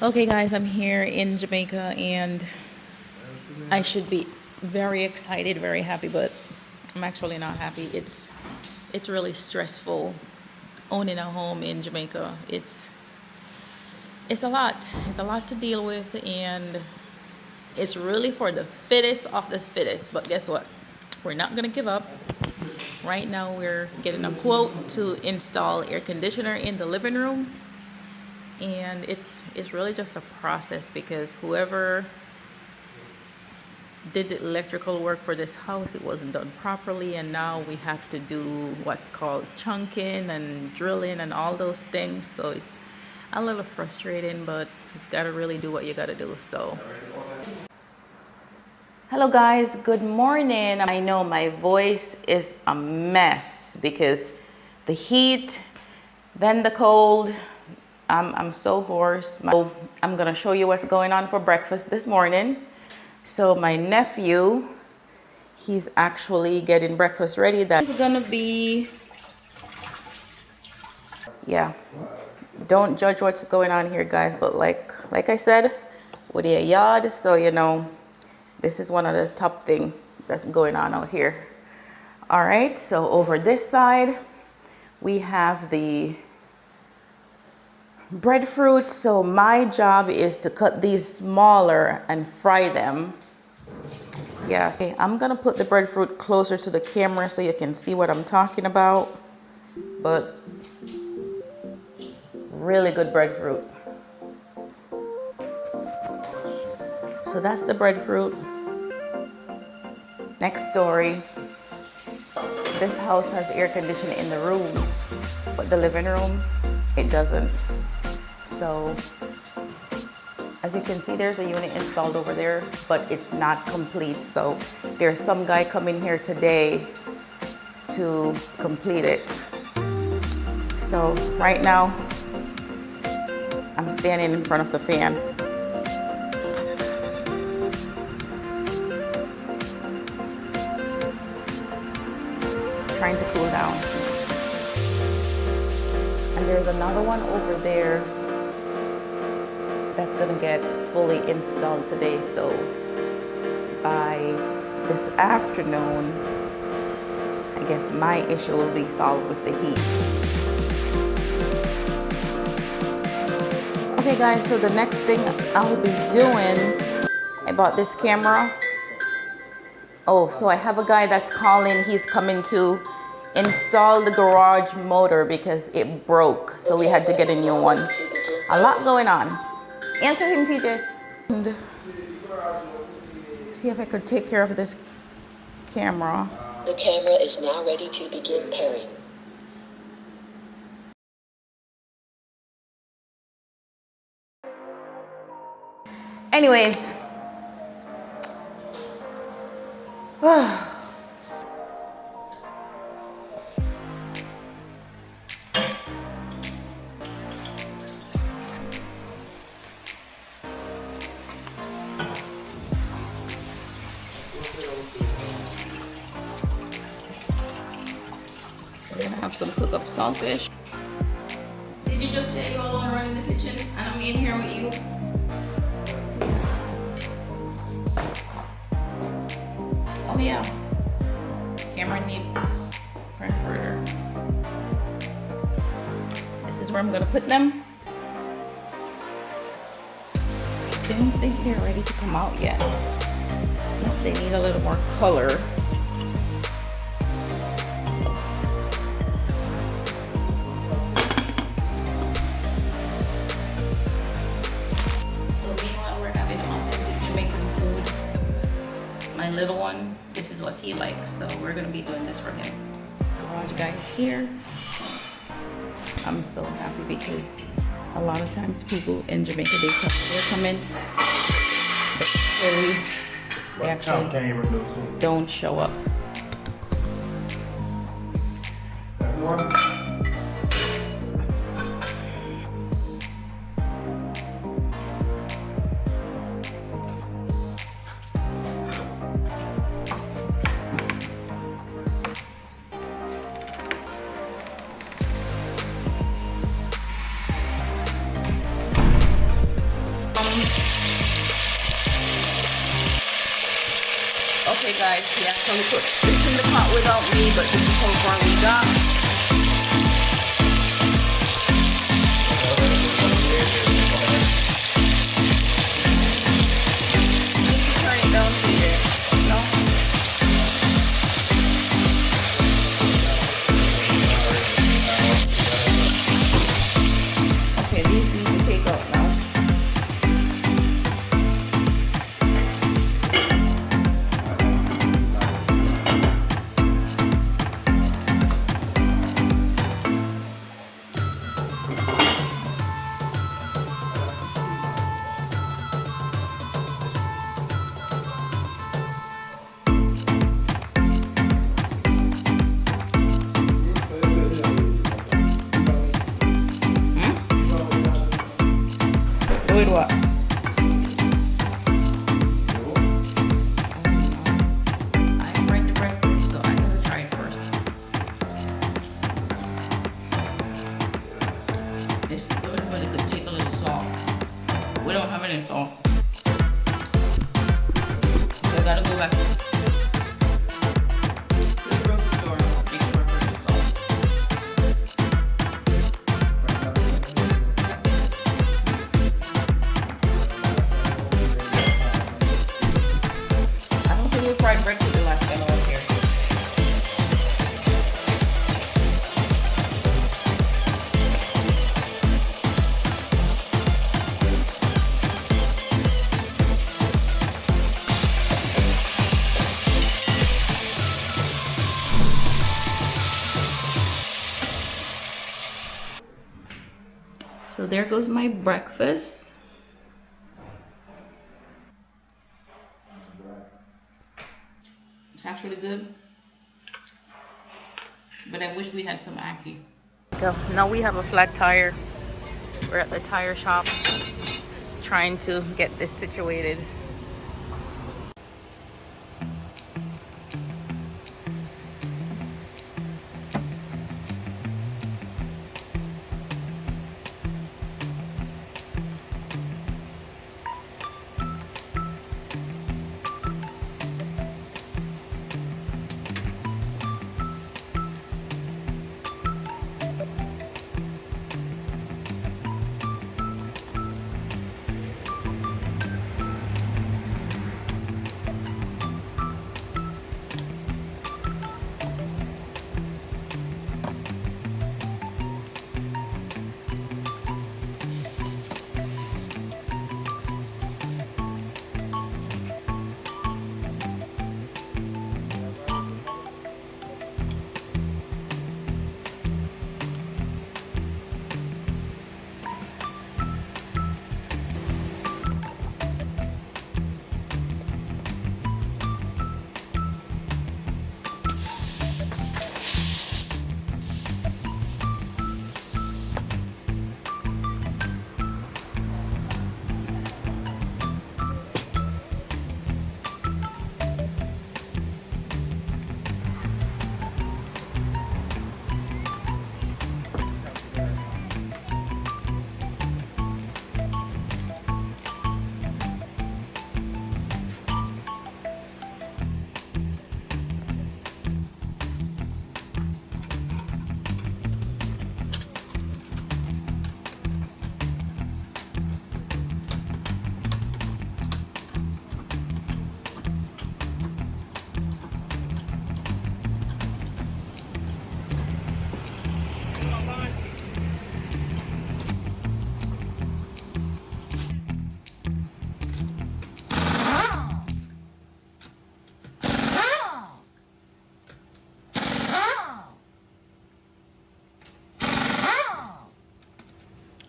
Okay guys, I'm here in Jamaica and I should be very excited, very happy, but I'm actually not happy. It's really stressful owning a home in Jamaica. It's a lot. It's a lot to deal with, and it's really for the fittest of the fittest. But guess what? We're not gonna give up. Right now we're getting a quote to install air conditioner in the living room. And it's really just a process, because whoever did the electrical work for this house, it wasn't done properly, and now we have to do what's called chunking and drilling and all those things. So it's a little frustrating, but you've got to really do what you got to do. So hello guys, good morning. I know my voice is a mess because the heat, then the cold. I'm so hoarse. I'm gonna show you what's going on for breakfast this morning. So my nephew, he's actually getting breakfast ready. That's gonna be, yeah, don't judge what's going on here guys, but like I said, with a yard, so you know, this is one of the top thing that's going on out here. All right, so over this side we have the breadfruit. So my job is to cut these smaller and fry them. Yes, okay, I'm gonna put the breadfruit closer to the camera so you can see what I'm talking about. But really good breadfruit. So that's the breadfruit. Next story. This house has air conditioning in the rooms, but the living room, it doesn't. So as you can see, there's a unit installed over there, but it's not complete. So there's some guy coming here today to complete it. So right now I'm standing in front of the fan. Trying to cool down. And there's another one over there that's gonna get fully installed today. So by this afternoon, I guess my issue will be solved with the heat. Okay guys, so the next thing I'll be doing about this camera, oh, so I have a guy that's calling. He's coming to install the garage motor because it broke. So we had to get a new one. A lot going on. Answer him, TJ. And see if I could take care of this camera. The camera is now ready to begin pairing. Anyways. We're gonna have some cook up saltfish. Did you just say you all want to run in the kitchen and I'm in here with you? Oh yeah, camera needs Frankfurter. This is where I'm gonna put them. I don't think they're ready to come out yet. Unless they need a little more color. My little one, this is what he likes, so we're gonna be doing this for him. Garage guy is here. I'm so happy because a lot of times people in Jamaica, they come in, but clearly they actually don't show up. That's the one. Okay, guys, he actually put fish in the pot without me, but this is how far we got. Turn it down here. No? Okay, these need to take out now. With what? I fried the breadfruit, so I gotta try it first. It's good, but it could take a little salt. We don't have any salt. So I gotta go back to the grocery store and make sure I purchase salt. I don't think we fried breadfruit the last time I was here. So there goes my breakfast. It's actually good, but I wish we had some ackee. So now we have a flat tire. We're at the tire shop trying to get this situated.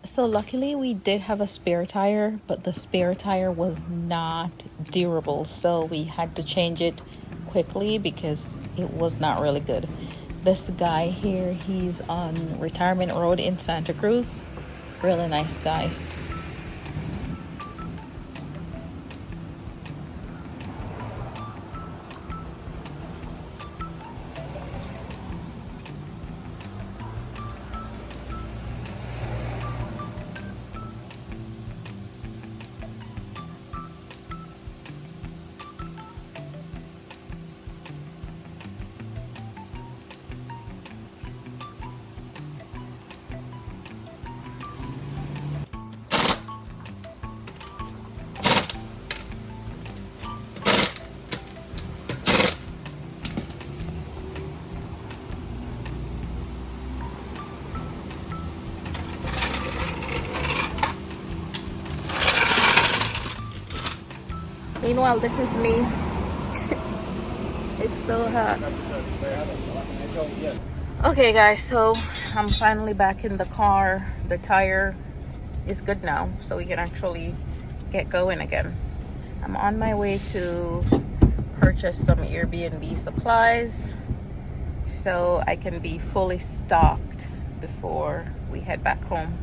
So luckily we did have a spare tire, but the spare tire was not durable, so we had to change it quickly because it was not really good. This guy here, he's on Retirement Road in Santa Cruz. Really nice guy. Meanwhile, this is me. It's so hot. Okay guys, so I'm finally back in the car. The tire is good now, so we can actually get going again. I'm on my way to purchase some Airbnb supplies so I can be fully stocked before we head back home.